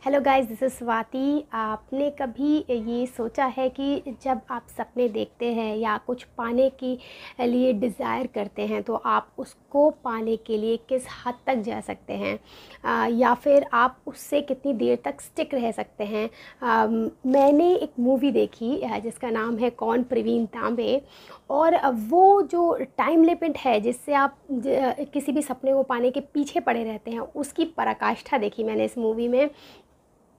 Hello guys, this is Swati. आपने कभी ये सोचा है कि जब आप सपने देखते हैं या कुछ पाने के लिए डिज़ायर करते हैं तो आप उसको पाने के लिए किस हद तक जा सकते हैं, या फिर आप उससे कितनी देर तक स्टिक रह सकते हैं। मैंने एक मूवी देखी जिसका नाम है कौन प्रवीण तांबे, और वो जो टाइम लिमिट है जिससे आप किसी भी सपने को पाने के पीछे पड़े रहते हैं, उसकी पराकाष्ठा देखी मैंने इस मूवी में।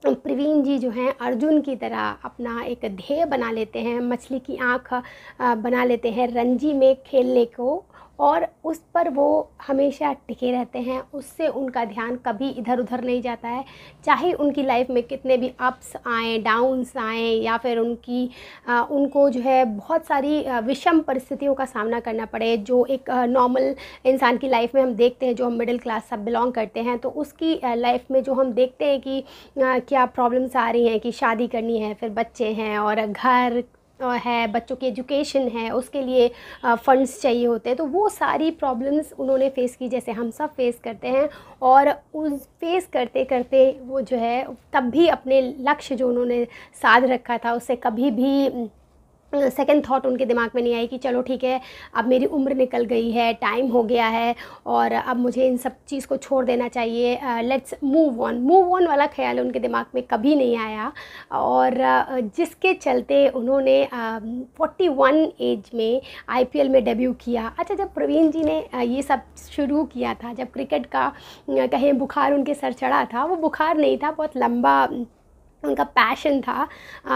प्रवीण जी जो हैं अर्जुन की तरह अपना एक ध्येय बना लेते हैं, मछली की आँख बना लेते हैं रणजी में खेलने को, और उस पर वो हमेशा टिके रहते हैं। उससे उनका ध्यान कभी इधर उधर नहीं जाता है, चाहे उनकी लाइफ में कितने भी अप्स आएँ, डाउन्स आएँ, या फिर उनको जो है बहुत सारी विषम परिस्थितियों का सामना करना पड़े, जो एक नॉर्मल इंसान की लाइफ में हम देखते हैं, जो हम मिडिल क्लास सब बिलोंग करते हैं, तो उसकी लाइफ में जो हम देखते हैं कि क्या प्रॉब्लम्स आ रही हैं कि शादी करनी है, फिर बच्चे हैं और घर है, बच्चों की एजुकेशन है, उसके लिए फंड्स चाहिए होते हैं। तो वो सारी प्रॉब्लम्स उन्होंने फ़ेस की जैसे हम सब फेस करते हैं, और उस फेस करते करते वो जो है तब भी अपने लक्ष्य जो उन्होंने साध रखा था उससे कभी भी सेकंड थॉट उनके दिमाग में नहीं आई कि चलो ठीक है, अब मेरी उम्र निकल गई है, टाइम हो गया है और अब मुझे इन सब चीज़ को छोड़ देना चाहिए, लेट्स मूव ऑन वाला ख्याल उनके दिमाग में कभी नहीं आया। और जिसके चलते उन्होंने 41 एज में आईपीएल में डेब्यू किया। अच्छा, जब प्रवीण जी ने ये सब शुरू किया था, जब क्रिकेट का कहें बुखार उनके सर चढ़ा था, वो बुखार नहीं था, बहुत लंबा उनका पैशन था।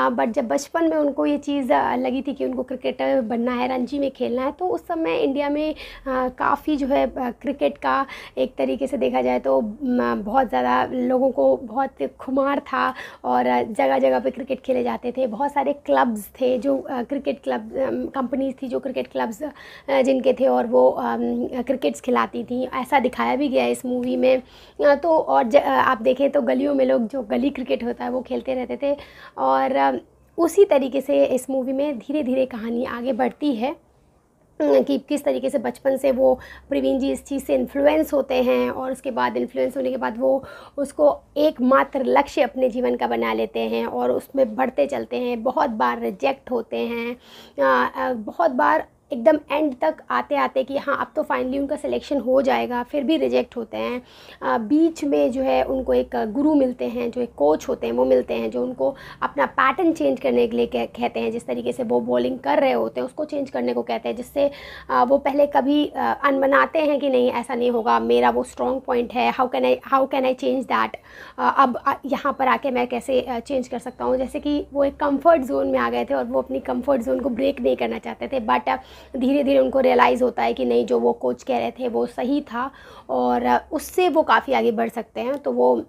बट जब बचपन में उनको ये चीज़ लगी थी कि उनको क्रिकेटर बनना है, रणजी में खेलना है, तो उस समय इंडिया में काफ़ी जो है क्रिकेट का एक तरीके से देखा जाए तो बहुत ज़्यादा लोगों को बहुत खुमार था, और जगह जगह पे क्रिकेट खेले जाते थे। बहुत सारे क्लब्स थे जो क्रिकेट क्लब, कंपनीज थी जो क्रिकेट क्लब्स जिनके थे, और वो क्रिकेट्स खिलाती थी। ऐसा दिखाया भी गया इस मूवी में। तो और आप देखें तो गलियों में लोग जो गली क्रिकेट होता है वो खेलते रहते थे, और उसी तरीके से इस मूवी में धीरे धीरे कहानी आगे बढ़ती है कि किस तरीके से बचपन से वो प्रवीण जी इस चीज़ से इन्फ्लुएंस होते हैं, और उसके बाद इन्फ्लुएंस होने के बाद वो उसको एकमात्र लक्ष्य अपने जीवन का बना लेते हैं और उसमें बढ़ते चलते हैं। बहुत बार रिजेक्ट होते हैं, बहुत बार एकदम एंड तक आते आते कि हाँ अब तो फाइनली उनका सिलेक्शन हो जाएगा, फिर भी रिजेक्ट होते हैं। बीच में जो है उनको एक गुरु मिलते हैं, जो एक कोच होते हैं वो मिलते हैं, जो उनको अपना पैटर्न चेंज करने के लिए कहते हैं। जिस तरीके से वो बॉलिंग कर रहे होते हैं उसको चेंज करने को कहते हैं, जिससे वो पहले कभी अनमनाते हैं कि नहीं ऐसा नहीं होगा, मेरा वो स्ट्रॉन्ग पॉइंट है, how can I change that, अब यहाँ पर आके मैं कैसे चेंज कर सकता हूँ। जैसे कि वो एक कंफर्ट जोन में आ गए थे और वो अपनी कंफर्ट जोन को ब्रेक नहीं करना चाहते थे, बट धीरे धीरे उनको रियलाइज़ होता है कि नहीं, जो वो कोच कह रहे थे वो सही था, और उससे वो काफ़ी आगे बढ़ सकते हैं। तो वो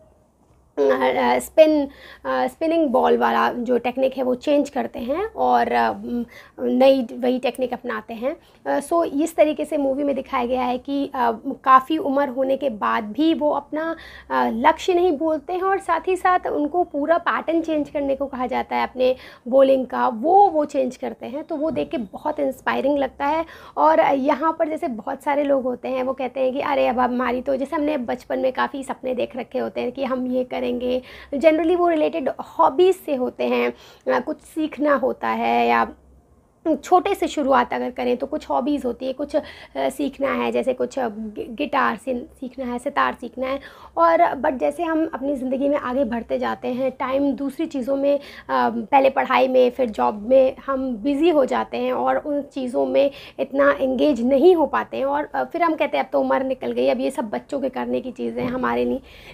स्पिनिंग बॉल वाला जो टेक्निक है वो चेंज करते हैं और नई वही टेक्निक अपनाते हैं। सो इस तरीके से मूवी में दिखाया गया है कि काफ़ी उम्र होने के बाद भी वो अपना लक्ष्य नहीं भूलते हैं, और साथ ही साथ उनको पूरा पैटर्न चेंज करने को कहा जाता है अपने बॉलिंग का, वो चेंज करते हैं। तो वो देख के बहुत इंस्पायरिंग लगता है। और यहाँ पर जैसे बहुत सारे लोग होते हैं वो कहते हैं कि अरे अब हमारी तो, जैसे हमने बचपन में काफ़ी सपने देख रखे होते हैं कि हम ये करेंगे, जनरली वो रिलेटेड हॉबीज़ से होते हैं, कुछ सीखना होता है, या छोटे से शुरुआत अगर करें तो कुछ हॉबीज़ होती है, कुछ सीखना है, जैसे कुछ गिटार से सीखना है, सितार सीखना है। और बट जैसे हम अपनी ज़िंदगी में आगे बढ़ते जाते हैं, टाइम दूसरी चीज़ों में, पहले पढ़ाई में फिर जॉब में हम बिज़ी हो जाते हैं और उन चीज़ों में इतना एंगेज नहीं हो पाते हैं, और फिर हम कहते हैं अब तो उम्र निकल गई, अब ये सब बच्चों के करने की चीज़ें हमारे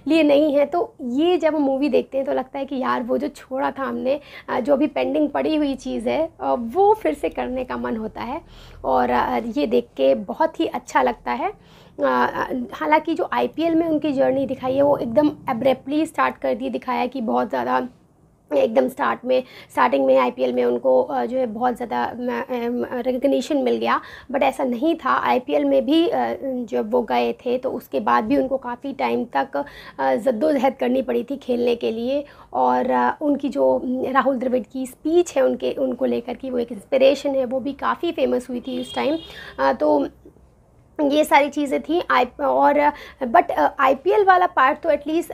लिए नहीं है। तो ये जब हम मूवी देखते हैं तो लगता है कि यार वो जो छोड़ा था हमने, जो अभी पेंडिंग पड़ी हुई चीज़ है, वो फिर से करने का मन होता है, और ये देख के बहुत ही अच्छा लगता है। हालांकि जो आईपीएल में उनकी जर्नी दिखाई है वो एकदम एब्रेप्टली स्टार्ट कर दी, दिखाया कि बहुत ज़्यादा एकदम स्टार्टिंग में आईपीएल में उनको जो है बहुत ज़्यादा रिकग्निशन मिल गया, बट ऐसा नहीं था। आईपीएल में भी जब वो गए थे तो उसके बाद भी उनको काफ़ी टाइम तक जद्दोजहद करनी पड़ी थी खेलने के लिए। और उनकी जो राहुल द्रविड़ की स्पीच है उनको लेकर की, वो एक इंस्पिरेशन है, वो भी काफ़ी फेमस हुई थी उस टाइम। तो ये सारी चीज़ें थी बट आईपीएल वाला पार्ट तो एटलीस्ट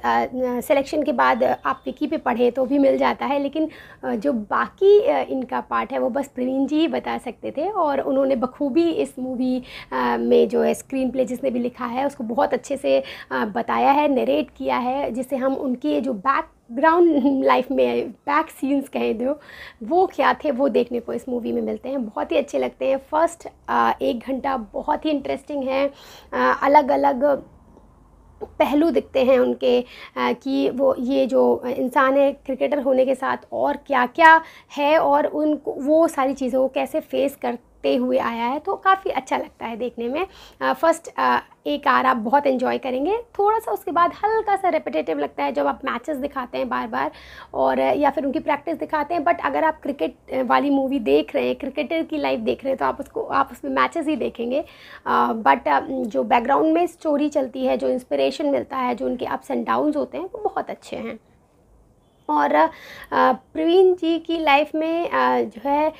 सिलेक्शन के बाद आप विकी पे पढ़े तो भी मिल जाता है, लेकिन जो बाकी इनका पार्ट है वो बस प्रवीण जी ही बता सकते थे। और उन्होंने बखूबी इस मूवी में जो है स्क्रीन प्ले जिसने भी लिखा है उसको बहुत अच्छे से बताया है, नरेट किया है, जिससे हम उनके जो बैकग्राउंड लाइफ में बैक सीन्स कहें दो वो क्या थे वो देखने को इस मूवी में मिलते हैं। बहुत ही अच्छे लगते हैं। फर्स्ट 1 घंटा बहुत ही इंटरेस्टिंग है। अलग अलग पहलू दिखते हैं उनके कि वो ये जो इंसान है क्रिकेटर होने के साथ और क्या क्या है और उनको वो सारी चीज़ों को कैसे फेस करते हुए आया है, तो काफ़ी अच्छा लगता है देखने में। फर्स्ट 1 आवर आप बहुत एंजॉय करेंगे। थोड़ा सा उसके बाद हल्का सा रेपिटेटिव लगता है जब आप मैचेस दिखाते हैं बार बार और या फिर उनकी प्रैक्टिस दिखाते हैं। बट अगर आप क्रिकेट वाली मूवी देख रहे हैं, क्रिकेटर की लाइफ देख रहे हैं, तो आप उसमें मैचेस ही देखेंगे। बट जो बैकग्राउंड में स्टोरी चलती है, जो इंस्पिरेशन मिलता है, जो उनके अप्स एंड डाउन्स होते हैं वो बहुत अच्छे हैं। और प्रवीण जी की लाइफ में जो है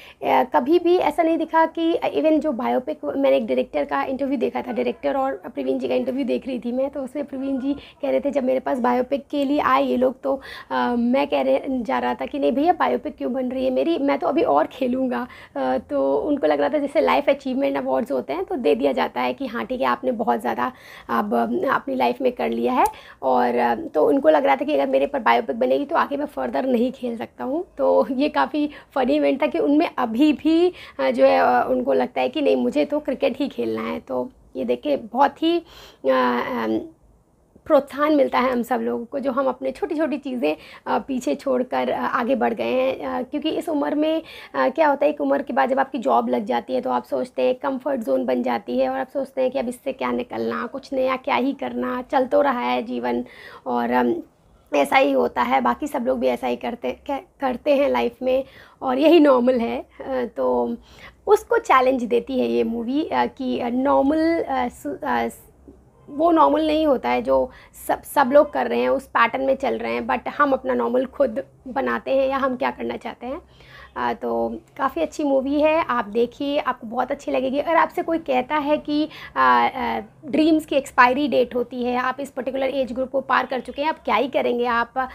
कभी भी ऐसा नहीं दिखा कि इवन जो बायोपिक, मैंने एक डायरेक्टर का इंटरव्यू देखा था, डायरेक्टर और प्रवीण जी का इंटरव्यू देख रही थी मैं, तो उसमें प्रवीण जी कह रहे थे जब मेरे पास बायोपिक के लिए आए ये लोग, तो मैं जा रहा था कि नहीं भैया बायोपिक क्यों बन रही है मेरी, मैं तो अभी और खेलूँगा। तो उनको लग रहा था जैसे लाइफ अचीवमेंट अवार्ड्स होते हैं तो दे दिया जाता है कि हाँ ठीक है आपने बहुत ज़्यादा अब अपनी लाइफ में कर लिया है। और तो उनको लग रहा था कि अगर मेरे पर बायोपिक बनेगी तो आगे मैं फ़र्दर नहीं खेल सकता हूँ। तो ये काफ़ी फ़नी इवेंट था कि उनमें अभी भी जो है उनको लगता है कि नहीं मुझे तो क्रिकेट ही खेलना है। तो ये देख के बहुत ही प्रोत्साहन मिलता है हम सब लोगों को, जो हम अपने छोटी छोटी चीज़ें पीछे छोड़कर आगे बढ़ गए हैं। क्योंकि इस उम्र में क्या होता है, एक उम्र के बाद जब आपकी जॉब लग जाती है तो आप सोचते हैं कंफर्ट जोन बन जाती है और आप सोचते हैं कि अब इससे क्या निकलना, कुछ नया क्या ही करना, चल तो रहा है जीवन और ऐसा ही होता है, बाकी सब लोग भी ऐसा ही करते हैं लाइफ में और यही नॉर्मल है। तो उसको चैलेंज देती है ये मूवी कि नॉर्मल वो नॉर्मल नहीं होता है जो सब लोग कर रहे हैं, उस पैटर्न में चल रहे हैं, बट हम अपना नॉर्मल खुद बनाते हैं या हम क्या करना चाहते हैं। तो काफ़ी अच्छी मूवी है, आप देखिए, आपको बहुत अच्छी लगेगी। अगर आपसे कोई कहता है कि ड्रीम्स की एक्सपायरी डेट होती है, आप इस पर्टिकुलर एज ग्रुप को पार कर चुके हैं, आप क्या ही करेंगे आप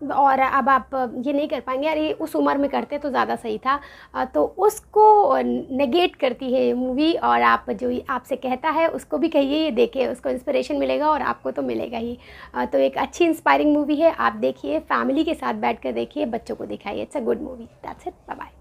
और अब आप ये नहीं कर पाएंगे, अरे उस उम्र में करते तो ज़्यादा सही था। तो उसको नेगेट करती है ये मूवी और आप जो आपसे कहता है उसको भी कहिए ये देखे, उसको इंस्पिरेशन मिलेगा और आपको तो मिलेगा ही। तो एक अच्छी इंस्पायरिंग मूवी है, आप देखिए, फैमिली के साथ बैठ कर देखिए, बच्चों को दिखाइए। It's a good movie. That's it, bye bye.